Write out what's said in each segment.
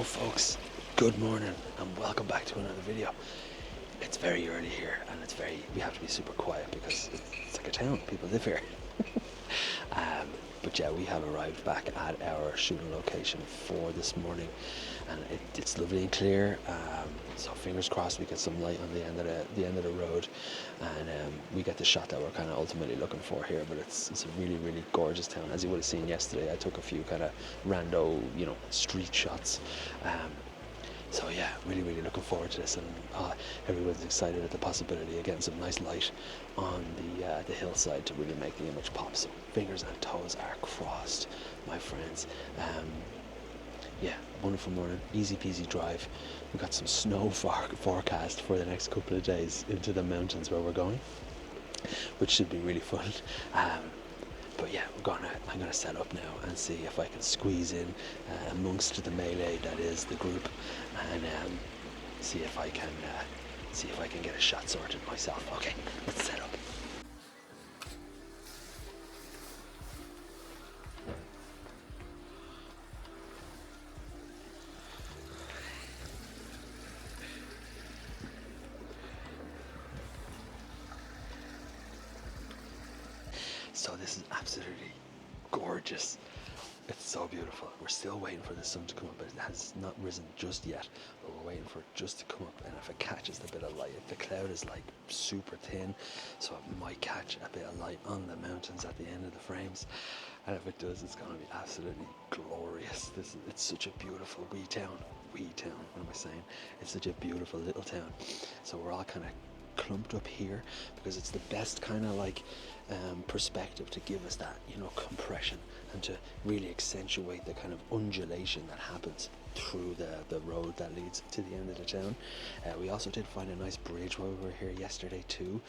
Hello folks, good morning and welcome back to another video. It's very early here and we have to be super quiet because it's like a town, people live here. But yeah, we have arrived back at our shooting location for this morning and it's lovely and clear. So fingers crossed we get some light on the end of the road, and we get the shot that we're kind of ultimately looking for here. But it's a really gorgeous town. As you would have seen yesterday, I took a few kind of rando, street shots. So yeah, really looking forward to this, and everyone's excited at the possibility of getting some nice light on the hillside to really make the image pop. So fingers and toes are crossed, my friends. Yeah, wonderful morning, easy peasy drive. We've got some snow forecast for the next couple of days into the mountains where we're going, which should be really fun. But yeah, I'm gonna set up now and see if I can squeeze in amongst the melee that is the group, and see if I can get a shot sorted myself. Okay, let's set up. So this is absolutely gorgeous. It's so beautiful. We're still waiting for the sun to come up. It has not risen just yet, but we're waiting for it just to come up. And if it catches a bit of light, the cloud is like super thin, so it might catch a bit of light on the mountains at the end of the frames. And if it does, it's going to be absolutely glorious. It's such a beautiful wee town. What am I saying? It's such a beautiful little town. So we're all kind of clumped up here because it's the best kind of like perspective to give us that compression and to really accentuate the kind of undulation that happens through the road that leads to the end of the town. We also did find a nice bridge while we were here yesterday too,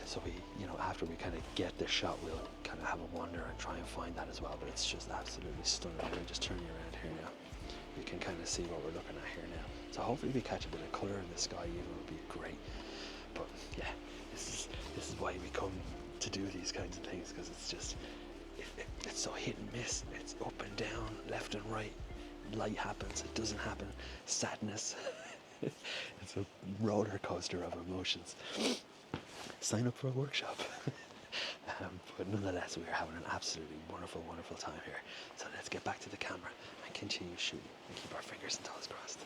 so we after we kind of get the shot, we'll kind of have a wander and try and find that as well. But it's just absolutely stunning. Let me just turn you around here now. You can kind of see what we're looking at here now. So hopefully we catch a bit of color in the sky, it would be great. But yeah, this is why we come to do these kinds of things, because it's just it's so hit and miss. It's up and down, left and right. Light happens, it doesn't happen. Sadness. It's a roller coaster of emotions. Sign up for a workshop. But nonetheless, we are having an absolutely wonderful time here. So let's get back to the camera and continue shooting and keep our fingers and toes crossed.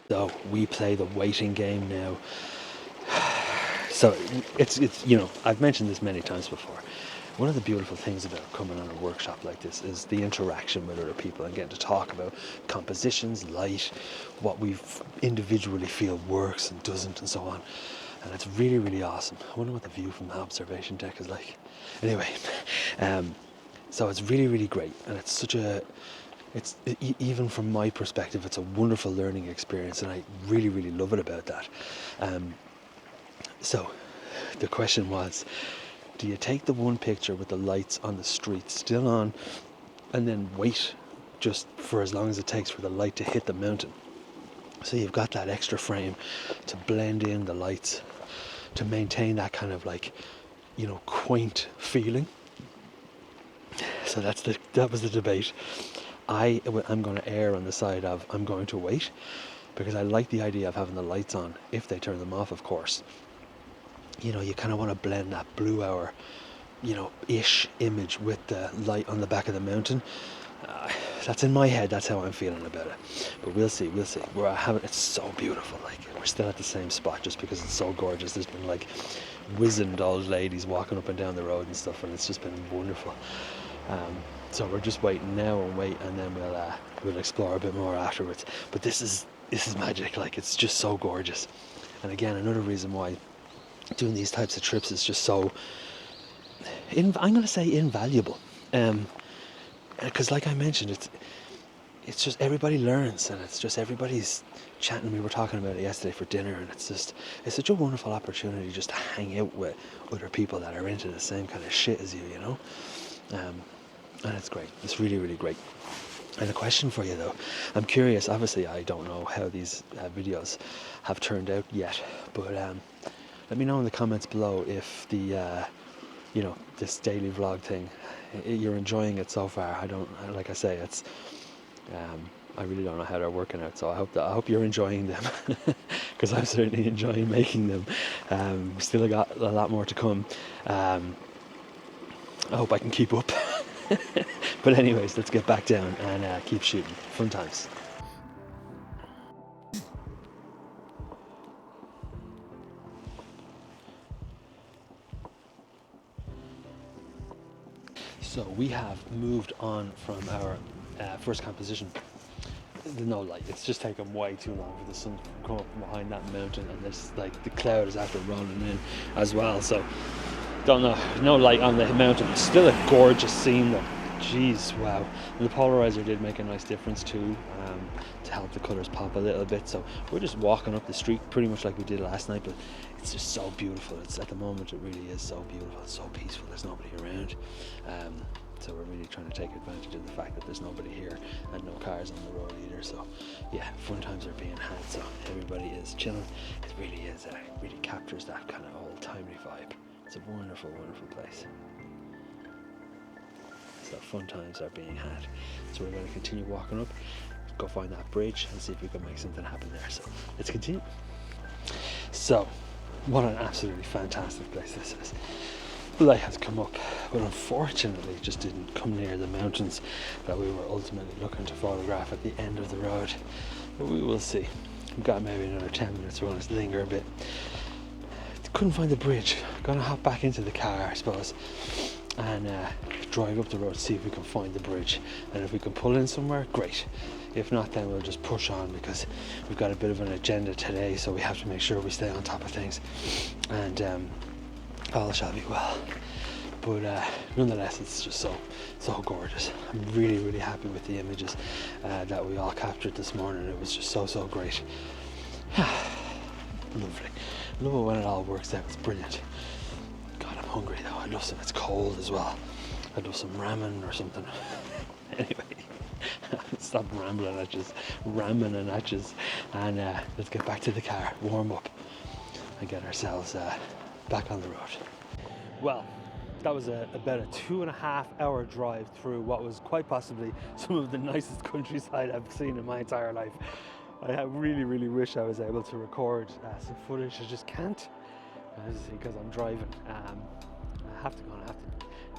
So we play the waiting game now. So it's I've mentioned this many times before. One of the beautiful things about coming on a workshop like this is the interaction with other people and getting to talk about compositions, light, what we individually feel works and doesn't, and so on. And it's really awesome. I wonder what the view from the observation deck is like. Anyway, so it's really great, and it's such a even from my perspective, it's a wonderful learning experience, and I really love it about that. So the question was, do you take the one picture with the lights on the street still on and then wait just for as long as it takes for the light to hit the mountain, so you've got that extra frame to blend in the lights, to maintain that kind of like quaint feeling? So that was the debate. I'm going to err on the side of I'm going to wait, because I like the idea of having the lights on if they turn them off, of course. You kind of want to blend that blue hour, ish image with the light on the back of the mountain. That's in my head, that's how I'm feeling about it. But we'll see. It's so beautiful. Like, we're still at the same spot just because it's so gorgeous. There's been like wizened old ladies walking up and down the road and stuff, and it's just been wonderful. So we're just waiting now and then we'll explore a bit more afterwards. But this is magic. Like, it's just so gorgeous. And again, another reason why doing these types of trips is just so I'm going to say invaluable. Because like I mentioned, it's just everybody learns, and it's just everybody's chatting. We were talking about it yesterday for dinner, and it's such a wonderful opportunity just to hang out with other people that are into the same kind of shit as you, and it's great. It's really great. And a question for you though, I'm curious, obviously I don't know how these videos have turned out yet, but Let me know in the comments below if the this daily vlog thing, you're enjoying it so far. Like I say, it's I really don't know how they're working out, so I hope you're enjoying them, because I'm certainly enjoying making them. Still got a lot more to come. I hope I can keep up. But anyways, let's get back down and keep shooting. Fun times. So we have moved on from our first composition. There's no light. It's just taken way too long for the sun to come up behind that mountain, and there's like the cloud is after rolling in as well. So don't know, no light on the mountain. It's still a gorgeous scene though. Jeez, wow. And the polarizer did make a nice difference too, to help the colours pop a little bit. So we're just walking up the street pretty much like we did last night, but it's just so beautiful. It's at the moment, it really is so beautiful. It's so peaceful. There's nobody around. So we're really trying to take advantage of the fact that there's nobody here and no cars on the road either. So yeah, fun times are being had. So everybody is chilling. It really is, really captures that kind of old-timey vibe. It's a wonderful, wonderful place. So fun times are being had. So we're going to continue walking up, go find that bridge and see if we can make something happen there. So let's continue. So what an absolutely fantastic place this is. The light has come up, but unfortunately it just didn't come near the mountains that we were ultimately looking to photograph at the end of the road. But we will see. We've got maybe another 10 minutes, so we'll just linger a bit. Couldn't find the bridge. Gonna hop back into the car, I suppose, and drive up the road, see if we can find the bridge. And if we can pull in somewhere, great. If not, then we'll just push on, because we've got a bit of an agenda today, so we have to make sure we stay on top of things. And all shall be well. But nonetheless, it's just so gorgeous. I'm really, really happy with the images that we all captured this morning. It was just so great. Lovely. Love it when it all works out. It's brilliant. God, I'm hungry though. I'd love some. It's cold as well. I'd love some ramen or something. Anyway, stop rambling at you, ramming and at you, and let's get back to the car, warm up, and get ourselves back on the road. Well, that was about a 2.5 hour drive through what was quite possibly some of the nicest countryside I've seen in my entire life. I really, really wish I was able to record some footage. I just can't, because I'm driving. I have to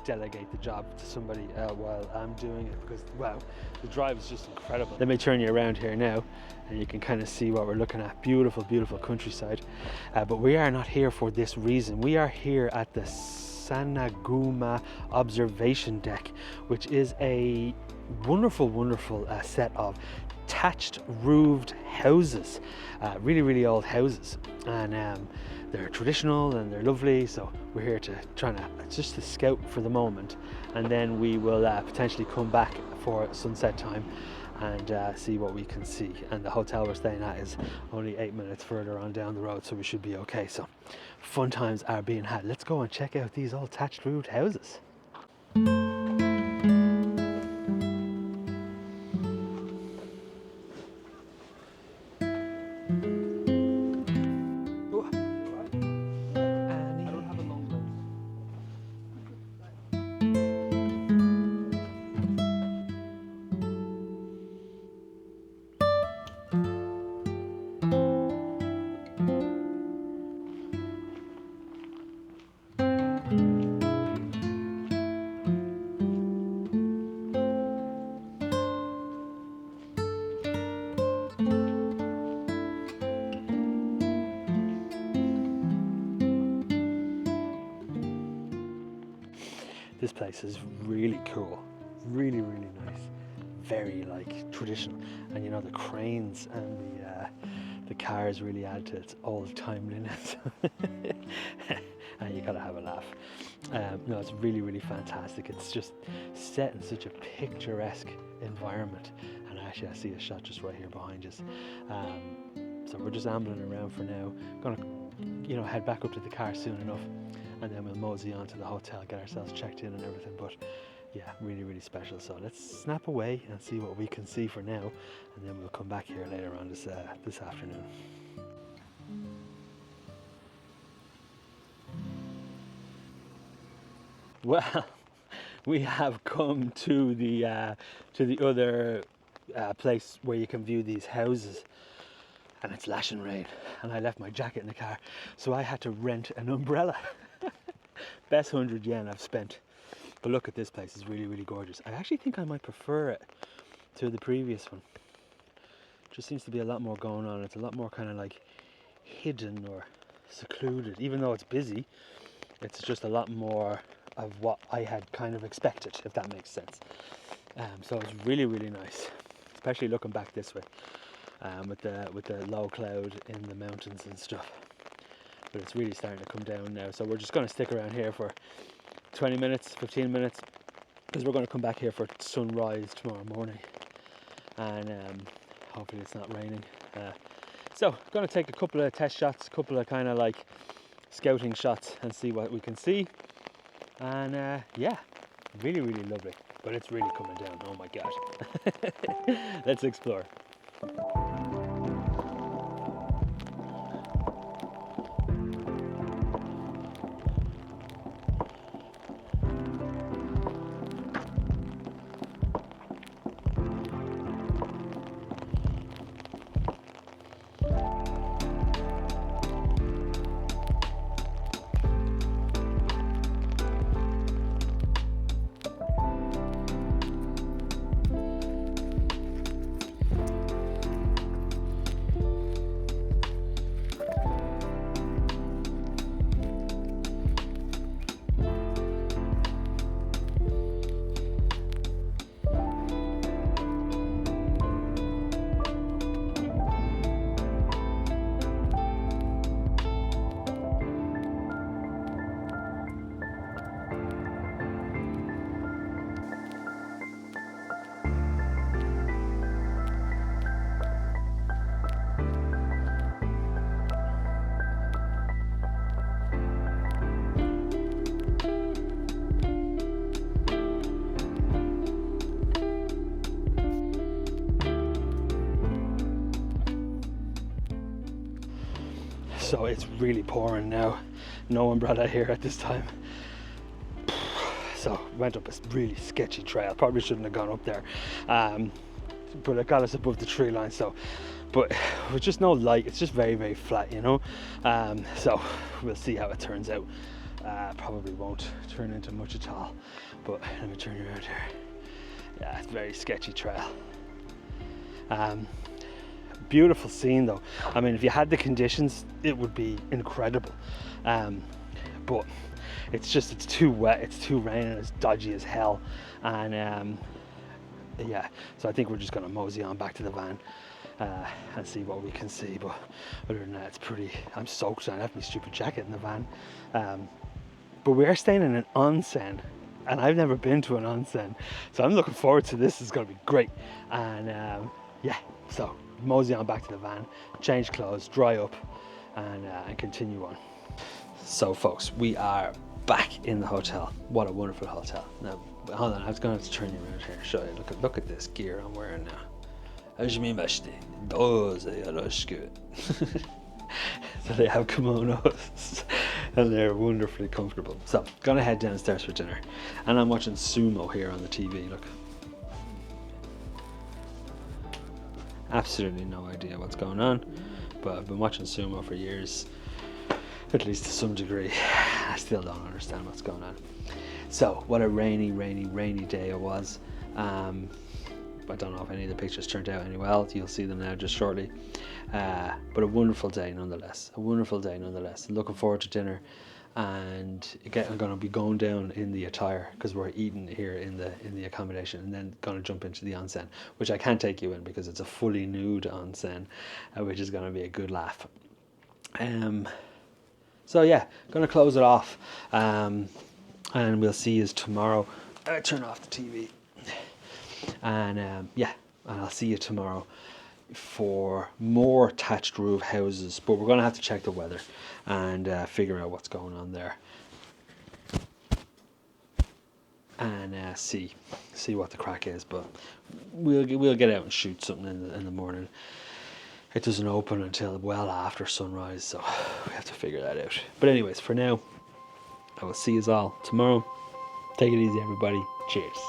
delegate the job to somebody while I'm doing it, because wow, the drive is just incredible. Let me turn you around here now, and you can kind of see what we're looking at. Beautiful, beautiful countryside. But we are not here for this reason. We are here at the Sanaguma observation deck, which is a wonderful, wonderful set of thatched roofed houses, really old houses, and they're traditional and they're lovely. So we're here to just to scout for the moment, and then we will potentially come back for sunset time and see what we can see. And the hotel we're staying at is only 8 minutes further on down the road, so we should be okay. So fun times are being had. Let's go and check out these old thatched roofed houses. This place is really cool, really nice, very like traditional, and you know, the cranes and the cars really add to its old timeliness. And you gotta have a laugh. No, it's really fantastic. It's just set in such a picturesque environment, and actually I see a shot just right here behind us. So we're just ambling around for now. Gonna head back up to the car soon enough, and then we'll mosey on to the hotel, get ourselves checked in and everything. But yeah, really special. So let's snap away and see what we can see for now, and then we'll come back here later on this afternoon. Well, we have come to the other place where you can view these houses, and it's lashing rain, and I left my jacket in the car, so I had to rent an umbrella. Best 100 yen I've spent. But look at this place, it's really, really gorgeous. I actually think I might prefer it to the previous one. Just seems to be a lot more going on. It's a lot more kind of like hidden or secluded. Even though it's busy, it's just a lot more of what I had kind of expected, if that makes sense. So it's really, really nice, especially looking back this way, with the low cloud in the mountains and stuff. But it's really starting to come down now. So we're just going to stick around here for 20 minutes, 15 minutes, because we're going to come back here for sunrise tomorrow morning, and hopefully it's not raining. So going to take a couple of test shots, a couple of kind of like scouting shots, and see what we can see. And yeah, really, really lovely. But it's really coming down. Oh my god. Let's explore. So it's really pouring now. No umbrella here at this time. So went up a really sketchy trail. Probably shouldn't have gone up there. But it got us above the tree line. So, but with just no light, it's just very, very flat, you know. So we'll see how it turns out. Probably won't turn into much at all. But let me turn around here. Yeah, it's a very sketchy trail. Beautiful scene though. I mean, if you had the conditions, it would be incredible. But it's too wet, it's too raining, it's dodgy as hell. And yeah, so I think we're just gonna mosey on back to the van and see what we can see. But other than that, it's pretty, I'm soaked, and I left my stupid jacket in the van. But we are staying in an onsen, and I've never been to an onsen, so I'm looking forward to this. It's gonna be great. And yeah, so mosey on back to the van, change clothes, dry up, and continue on. So folks, we are back in the hotel. What a wonderful hotel. Now hold on, I was going to turn you around here and show you. Look at this gear I'm wearing now. Hajimemashite. Doze yoroshiku. So they have kimonos and they're wonderfully comfortable. So gonna head downstairs for dinner, and I'm watching sumo here on the TV. Look, absolutely no idea what's going on, but I've been watching sumo for years, at least to some degree. I still don't understand what's going on. So what a rainy day it was. I don't know if any of the pictures turned out any well. You'll see them now just shortly. But a wonderful day nonetheless. Looking forward to dinner, and again, I'm going to be going down in the attire because we're eating here in the accommodation, and then going to jump into the onsen, which I can't take you in because it's a fully nude onsen, which is going to be a good laugh. So yeah, going to close it off, and we'll see you tomorrow. Turn off the TV, and yeah, and I'll see you tomorrow for more thatched roof houses, but we're going to have to check the weather and figure out what's going on there, and see what the crack is. But we'll get out and shoot something in the morning. It doesn't open until well after sunrise, so we have to figure that out. But anyways, for now, I will see you all tomorrow. Take it easy, everybody. Cheers.